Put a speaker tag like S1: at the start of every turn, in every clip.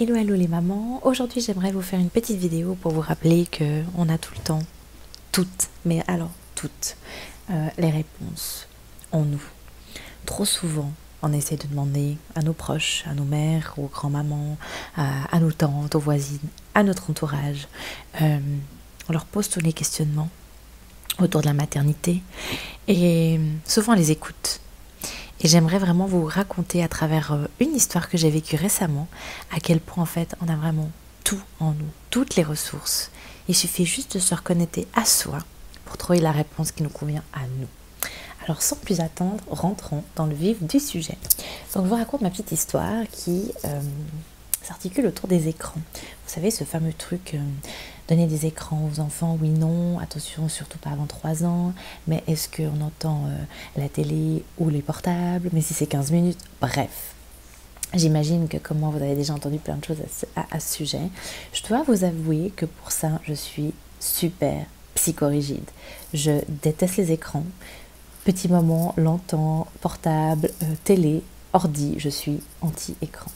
S1: Hello hello les mamans, aujourd'hui j'aimerais vous faire une petite vidéo pour vous rappeler qu'on a tout le temps, toutes, mais alors toutes, les réponses en nous. Trop souvent on essaie de demander à nos proches, à nos mères, aux grands-mamans, à nos tantes, aux voisines, à notre entourage. On leur pose tous les questionnements autour de la maternité et souvent on les écoute. Et j'aimerais vraiment vous raconter à travers une histoire que j'ai vécue récemment à quel point en fait on a vraiment tout en nous, toutes les ressources. Il suffit juste de se reconnecter à soi pour trouver la réponse qui nous convient à nous. Alors sans plus attendre, rentrons dans le vif du sujet. Donc je vous raconte ma petite histoire qui s'articule autour des écrans. Vous savez, ce fameux truc, donner des écrans aux enfants, oui, non, attention, surtout pas avant 3 ans, mais est-ce qu'on entend la télé ou les portables, mais si c'est 15 minutes, bref. J'imagine que comme moi, vous avez déjà entendu plein de choses à ce sujet. Je dois vous avouer que pour ça, je suis super psychorigide. Je déteste les écrans. Petit moment, longtemps, portable, télé, ordi, je suis anti-écran.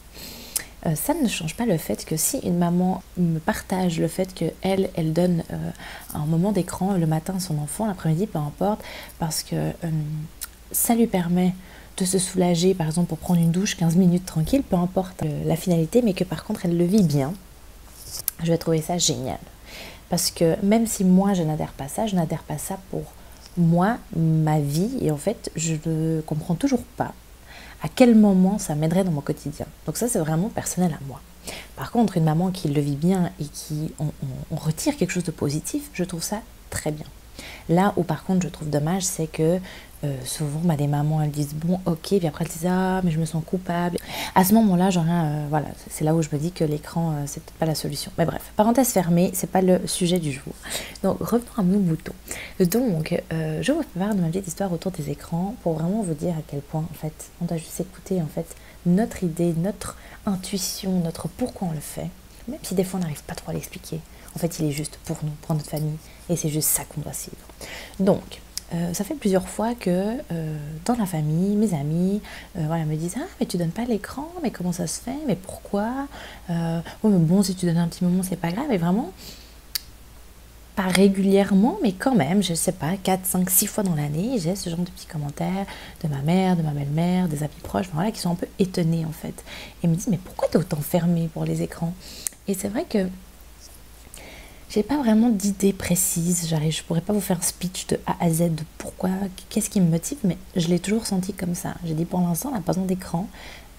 S1: Ça ne change pas le fait que si une maman me partage le fait qu'elle donne un moment d'écran le matin à son enfant, l'après-midi, peu importe, parce que ça lui permet de se soulager, par exemple pour prendre une douche 15 minutes tranquille, peu importe la finalité, mais que par contre elle le vit bien, je vais trouver ça génial. Parce que même si moi je n'adhère pas à ça, je n'adhère pas à ça pour moi, ma vie, et en fait je ne comprends toujours pas à quel moment ça m'aiderait dans mon quotidien. Donc ça, c'est vraiment personnel à moi. Par contre, une maman qui le vit bien et qui on retire quelque chose de positif, je trouve ça très bien. Là où par contre je trouve dommage, c'est que souvent des mamans elles disent bon ok, puis après elles disent ah mais je me sens coupable. À ce moment-là, voilà, c'est là où je me dis que l'écran c'est peut-être pas la solution. Mais bref, parenthèse fermée, c'est pas le sujet du jour. Donc revenons à nos moutons. Donc je vous prépare de ma petite histoire autour des écrans pour vraiment vous dire à quel point en fait on doit juste écouter en fait notre idée, notre intuition, notre pourquoi on le fait, même si des fois on n'arrive pas trop à l'expliquer. En fait, il est juste pour nous, pour notre famille, et c'est juste ça qu'on doit suivre. Donc, ça fait plusieurs fois que dans la famille, mes amis voilà, me disent « Ah, mais tu donnes pas l'écran, mais comment ça se fait, mais pourquoi oh, mais bon, si tu donnes un petit moment, c'est pas grave. » Et vraiment, pas régulièrement, mais quand même, je sais pas, 4, 5, 6 fois dans l'année, j'ai ce genre de petits commentaires de ma mère, de ma belle-mère, des amis proches, voilà, qui sont un peu étonnés en fait. Et me disent « Mais pourquoi t'es autant fermée pour les écrans ?» Et c'est vrai que j'ai pas vraiment d'idée précise, je pourrais pas vous faire un speech de A à Z de pourquoi, qu'est-ce qui me motive, mais je l'ai toujours senti comme ça. J'ai dit pour l'instant, on n'a pas besoin d'écran,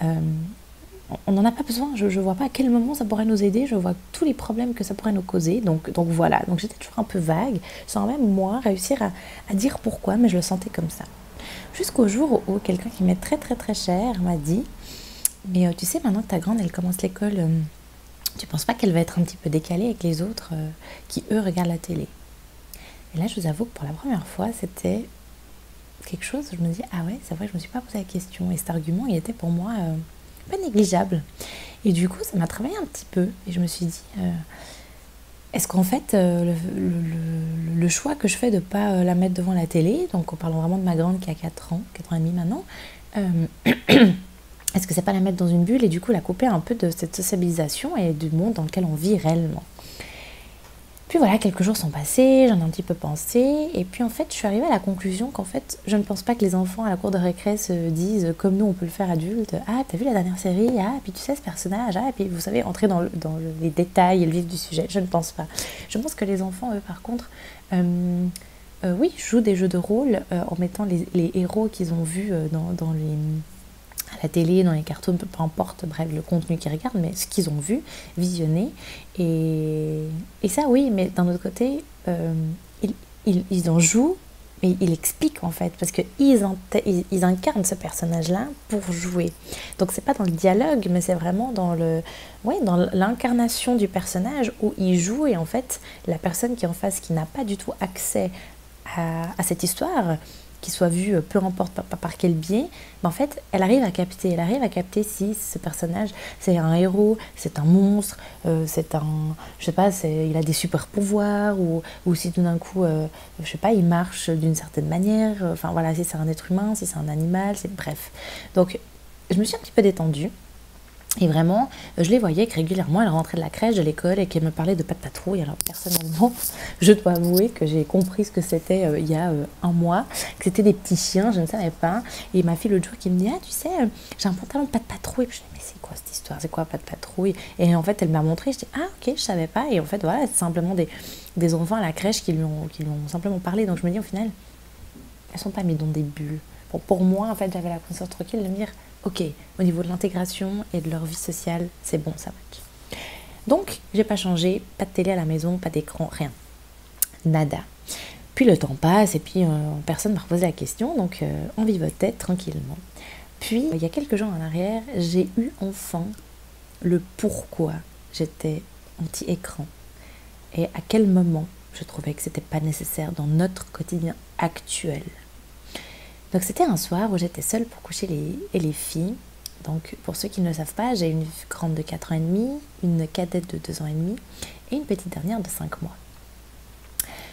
S1: on n'en a pas besoin, je vois pas à quel moment ça pourrait nous aider, je vois tous les problèmes que ça pourrait nous causer, donc voilà. Donc j'étais toujours un peu vague, sans même moi réussir à dire pourquoi, mais je le sentais comme ça. Jusqu'au jour où quelqu'un qui m'est très très très cher m'a dit « Mais tu sais, maintenant que ta grande, elle commence l'école... tu penses pas qu'elle va être un petit peu décalée avec les autres qui, eux, regardent la télé ?» Et là, je vous avoue que pour la première fois, c'était quelque chose, je me dis « Ah ouais, c'est vrai, je me suis pas posé la question. » Et cet argument, il était pour moi pas négligeable. Et du coup, ça m'a travaillé un petit peu. Et je me suis dit, est-ce qu'en fait, le choix que je fais de ne pas la mettre devant la télé, donc en parlant vraiment de ma grande qui a 4 ans, 4 ans et demi maintenant, est-ce que c'est pas la mettre dans une bulle et du coup la couper un peu de cette sociabilisation et du monde dans lequel on vit réellement? Puis voilà, quelques jours sont passés, j'en ai un petit peu pensé, et puis en fait je suis arrivée à la conclusion qu'en fait je ne pense pas que les enfants à la cour de récré se disent comme nous on peut le faire adultes, ah t'as vu la dernière série, ah puis tu sais ce personnage, ah et puis vous savez entrer dans les détails et le vif du sujet. Je ne pense pas. Je pense que les enfants eux par contre oui, jouent des jeux de rôle en mettant les héros qu'ils ont vus dans les... à la télé, dans les cartoons, peu importe, bref, le contenu qu'ils regardent, mais ce qu'ils ont vu, visionné. Et ça, oui, mais d'un autre côté, ils en jouent, mais ils expliquent en fait, parce qu'ils incarnent ce personnage-là pour jouer. Donc c'est pas dans le dialogue, mais c'est vraiment dans dans l'incarnation du personnage où ils jouent, et en fait, la personne qui est en face, qui n'a pas du tout accès à cette histoire, qui soit vue peu importe par quel biais, mais en fait elle arrive à capter si ce personnage c'est un héros, c'est un monstre, c'est un, je sais pas, il a des super pouvoirs, ou si tout d'un coup je sais pas, il marche d'une certaine manière, enfin voilà, si c'est un être humain, si c'est un animal, bref. Donc je me suis un petit peu détendue. Et vraiment, je les voyais que régulièrement, elles rentraient de la crèche, de l'école et qu'elles me parlaient de pâte patrouille. Alors personnellement, je dois avouer que j'ai compris ce que c'était il y a un mois, que c'était des petits chiens, je ne savais pas. Et ma fille l'autre jour qui me dit, ah tu sais, j'ai un pantalon de pâte patrouille. Puis je dis, mais c'est quoi cette histoire, c'est quoi pâte patrouille? Et en fait, elle m'a montré, je dis, ah ok, je savais pas. Et en fait, voilà, c'est simplement des enfants à la crèche qui lui ont simplement parlé. Donc je me dis, au final, elles sont pas mises dans des bulles. Pour moi, en fait, j'avais la conscience tranquille de me dire, ok, au niveau de l'intégration et de leur vie sociale, c'est bon, ça match. Donc, j'ai pas changé, pas de télé à la maison, pas d'écran, rien. Nada. Puis le temps passe et puis personne m'a reposé la question, donc on vivotait tranquillement. Puis, il y a quelques jours en arrière, j'ai eu enfin le pourquoi j'étais anti-écran et à quel moment je trouvais que c'était pas nécessaire dans notre quotidien actuel. Donc c'était un soir où j'étais seule pour coucher les filles. Donc pour ceux qui ne le savent pas, j'ai une grande de 4 ans et demi, une cadette de 2 ans et demi et une petite dernière de 5 mois.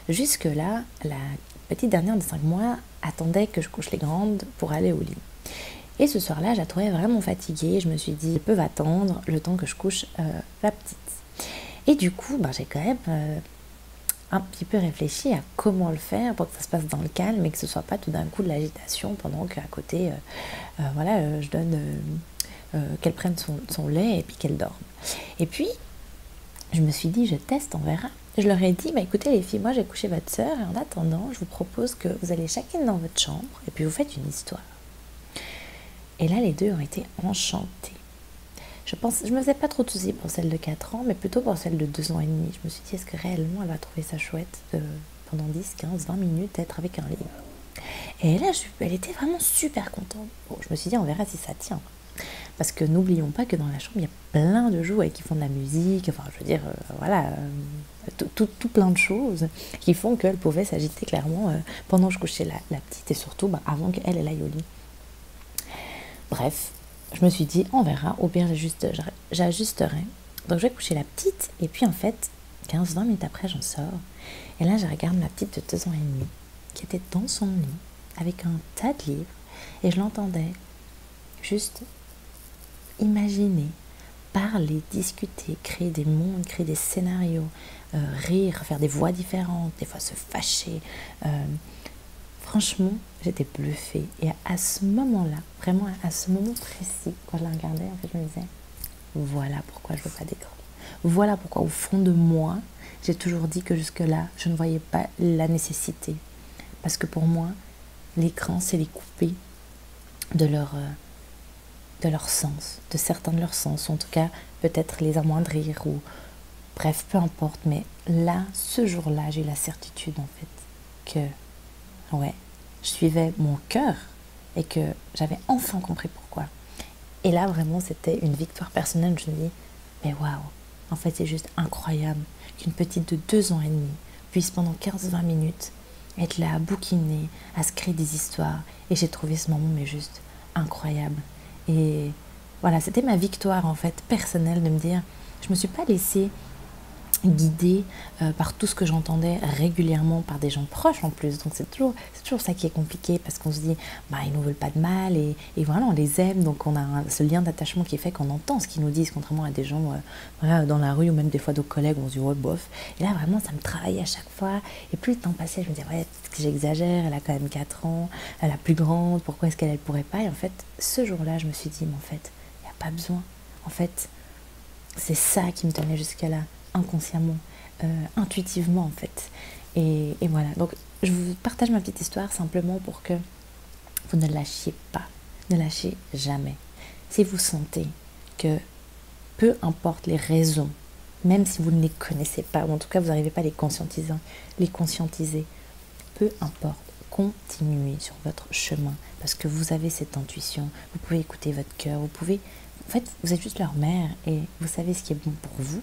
S1: Jusque là, la petite dernière de 5 mois attendait que je couche les grandes pour aller au lit. Et ce soir-là, je la trouvais vraiment fatiguée. Je me suis dit, ils peuvent attendre le temps que je couche la petite. Et du coup, j'ai quand même un petit peu réfléchi à comment le faire pour que ça se passe dans le calme et que ce soit pas tout d'un coup de l'agitation pendant qu'à côté, je donne qu'elle prenne son lait et puis qu'elle dorme. Et puis, je me suis dit, je teste, on verra. Je leur ai dit, écoutez les filles, moi j'ai couché votre sœur et en attendant, je vous propose que vous allez chacune dans votre chambre et puis vous faites une histoire. Et là, les deux ont été enchantées. Je me faisais pas trop de soucis pour celle de 4 ans, mais plutôt pour celle de 2 ans et demi. Je me suis dit, est-ce que réellement elle va trouver ça chouette pendant 10, 15, 20 minutes d'être avec un livre? Et là, elle était vraiment super contente. Bon, je me suis dit, on verra si ça tient. Parce que n'oublions pas que dans la chambre, il y a plein de jouets qui font de la musique, tout plein de choses qui font qu'elle pouvait s'agiter clairement pendant que je couchais la petite et surtout avant qu'elle aille au lit. Bref. Je me suis dit, on verra, au pire j'ajusterai. Donc je vais coucher la petite, et puis en fait, 15-20 minutes après, j'en sors. Et là, je regarde ma petite de 2 ans et demi, qui était dans son lit, avec un tas de livres, et je l'entendais juste imaginer, parler, discuter, créer des mondes, créer des scénarios, rire, faire des voix différentes, des fois se fâcher. Franchement, j'étais bluffée. Et à ce moment-là, vraiment à ce moment précis, quand je la regardais, en fait, je me disais, voilà pourquoi je veux pas d'écran. Voilà pourquoi, au fond de moi, j'ai toujours dit que jusque-là, je ne voyais pas la nécessité. Parce que pour moi, l'écran, c'est les couper de leur sens, de certains de leurs sens, ou en tout cas, peut-être les amoindrir, ou bref, peu importe. Mais là, ce jour-là, j'ai eu la certitude, en fait, que ouais, je suivais mon cœur et que j'avais enfin compris pourquoi. Et là, vraiment, c'était une victoire personnelle. Je me dis, mais waouh, en fait, c'est juste incroyable qu'une petite de 2 ans et demi puisse pendant 15-20 minutes être là à bouquiner, à se créer des histoires. Et j'ai trouvé ce moment, mais juste incroyable. Et voilà, c'était ma victoire, en fait, personnelle de me dire, je me suis pas laissée guidée par tout ce que j'entendais régulièrement par des gens proches en plus. Donc c'est toujours ça qui est compliqué parce qu'on se dit ils nous veulent pas de mal et voilà, on les aime, donc on a ce lien d'attachement qui fait qu'on entend ce qu'ils nous disent, contrairement à des gens dans la rue ou même des fois d'autres collègues, on se dit ouais bof. Et là vraiment ça me travaillait à chaque fois et plus le temps passait, je me disais ouais peut-être que j'exagère, elle a quand même 4 ans, elle a plus grande, pourquoi est-ce qu'elle pourrait pas? Et en fait ce jour-là je me suis dit mais en fait il n'y a pas besoin, en fait c'est ça qui me tenait jusqu'à là, inconsciemment, intuitivement en fait. Et voilà, donc je vous partage ma petite histoire simplement pour que vous ne lâchiez pas, ne lâchez jamais. Si vous sentez que peu importe les raisons, même si vous ne les connaissez pas, ou en tout cas vous n'arrivez pas à les conscientiser, peu importe, continuez sur votre chemin parce que vous avez cette intuition, vous pouvez écouter votre cœur, en fait, vous êtes juste leur mère et vous savez ce qui est bon pour vous,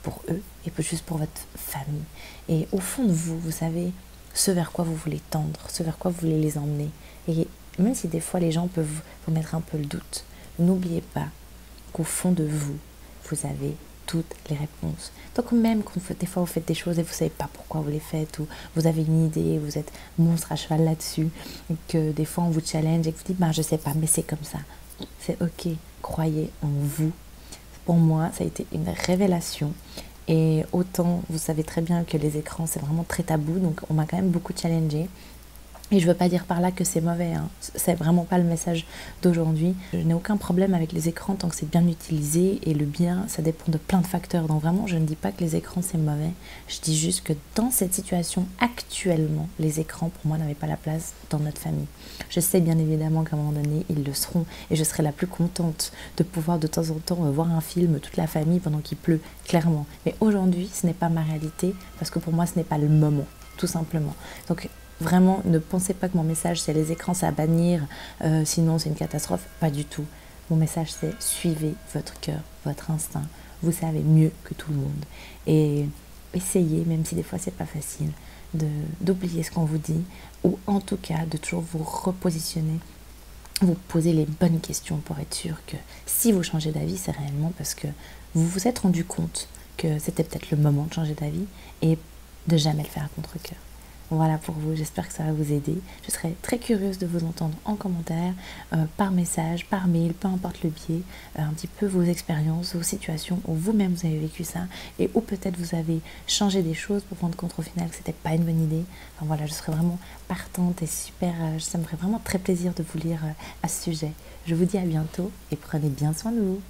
S1: pour eux et juste pour votre famille. Et au fond de vous, vous savez ce vers quoi vous voulez tendre, ce vers quoi vous voulez les emmener. Et même si des fois les gens peuvent vous mettre un peu le doute, n'oubliez pas qu'au fond de vous, vous avez toutes les réponses. Donc même quand des fois vous faites des choses et vous ne savez pas pourquoi vous les faites, ou vous avez une idée, vous êtes monstre à cheval là-dessus, et que des fois on vous challenge et que vous dites je sais pas, mais c'est comme ça. C'est ok, croyez en vous Pour moi, ça a été une révélation. Et autant, vous savez très bien que les écrans, c'est vraiment très tabou, donc on m'a quand même beaucoup challengée. Et je ne veux pas dire par là que c'est mauvais, hein. C'est vraiment pas le message d'aujourd'hui. Je n'ai aucun problème avec les écrans tant que c'est bien utilisé, et le bien, ça dépend de plein de facteurs. Donc vraiment, je ne dis pas que les écrans c'est mauvais, je dis juste que dans cette situation actuellement, les écrans pour moi n'avaient pas la place dans notre famille. Je sais bien évidemment qu'à un moment donné, ils le seront, et je serai la plus contente de pouvoir de temps en temps voir un film, toute la famille, pendant qu'il pleut, clairement. Mais aujourd'hui, ce n'est pas ma réalité, parce que pour moi, ce n'est pas le moment, tout simplement. Donc, vraiment, ne pensez pas que mon message, c'est les écrans, c'est à bannir, sinon c'est une catastrophe. Pas du tout. Mon message, c'est suivez votre cœur, votre instinct. Vous savez mieux que tout le monde. Et essayez, même si des fois c'est pas facile, d'oublier ce qu'on vous dit, ou en tout cas de toujours vous repositionner, vous poser les bonnes questions pour être sûr que si vous changez d'avis, c'est réellement parce que vous vous êtes rendu compte que c'était peut-être le moment de changer d'avis, et de jamais le faire à contre-cœur. Voilà pour vous, j'espère que ça va vous aider. Je serais très curieuse de vous entendre en commentaire, par message, par mail, peu importe le biais, un petit peu vos expériences, vos situations où vous-même vous avez vécu ça, et où peut-être vous avez changé des choses pour rendre compte au final que c'était pas une bonne idée. Enfin voilà, je serais vraiment partante et super, ça me ferait vraiment très plaisir de vous lire à ce sujet. Je vous dis à bientôt et prenez bien soin de vous.